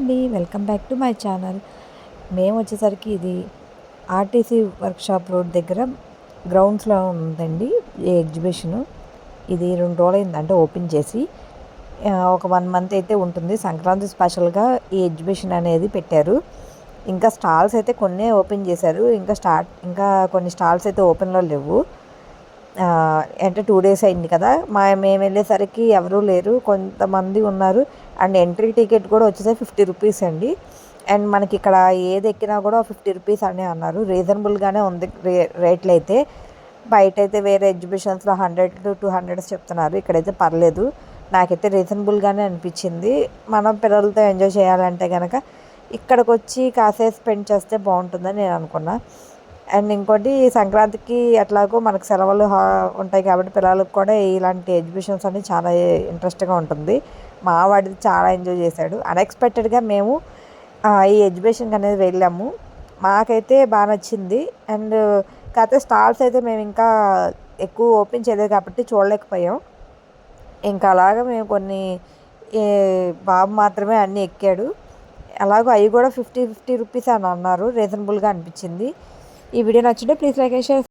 అండి. Welcome back to my channel. మేము వచ్చేసరికి ఇది ఆర్టీసీ వర్క్షాప్ రోడ్ దగ్గర గ్రౌండ్స్‌లో ఉందండి ఈ ఎగ్జిబిషను. ఇది 2 రోజులైంది అంటే ఓపెన్ చేసి. ఒక 1 మంత్ అయితే ఉంటుంది. సంక్రాంతి స్పెషల్‌గా ఈ ఎగ్జిబిషన్ అనేది పెట్టారు. ఇంకా స్టాల్స్ అయితే కొన్నే ఓపెన్ చేశారు. ఇంకా కొన్ని స్టాల్స్ అయితే ఓపెన్‌లో లేవు. అంటే 2 డేస్ అయింది కదా! మేము వెళ్ళేసరికి ఎవరూ లేరు. కొంతమంది ఉన్నారు. అండ్ ఎంట్రీ టికెట్ కూడా వచ్చేసరికి 50 రూపీస్ అండి. అండ్ మనకి ఇక్కడ ఏది ఎక్కినా కూడా 50 రూపీస్ అనే అన్నారు. రీజనబుల్‌గానే ఉంది రేట్లయితే. బయటైతే వేరే ఎగ్జిబిషన్స్‌లో 100-200 చెప్తున్నారు. ఇక్కడైతే పర్లేదు. నాకైతే రీజనబుల్‌గానే అనిపించింది. మనం పిల్లలతో ఎంజాయ్ చేయాలంటే గనక ఇక్కడికొచ్చి కాసేపు స్పెండ్ చేస్తే బావుంటుందని నేను అనుకున్నా. అండ్ ఇంకోటి సంక్రాంతికి ఎట్లాగో మనకు సెలవులు ఉంటాయి కాబట్టి పిల్లలకు కూడా ఇలాంటి ఎగ్జిబిషన్స్ అన్నీ చాలా ఇంట్రెస్ట్‌గా ఉంటుంది. మా వాడు చాలా ఎంజాయ్ చేశాడు. అన్‌ఎక్స్‌పెక్టెడ్‌గా మేము ఈ ఎగ్జిబిషన్‌కి అనేది వెళ్ళాము. మాకైతే బా నచ్చింది. అండ్ కాకపోతే స్టాల్స్ అయితే మేము ఇంకా ఎక్కువ ఓపెన్ చేయలేదు కాబట్టి చూడలేకపోయాం. ఇంకా అలాగా మేము కొన్ని ఈ బాబు మాత్రమే అన్నీ ఎక్కాడు. అలాగో అవి కూడా 50 రూపీస్ అని అన్నారు. రీజనబుల్‌గా అనిపించింది. ఈ వీడియో నచ్చింటే ప్లీజ్ లైక్ అండ్ షేర్.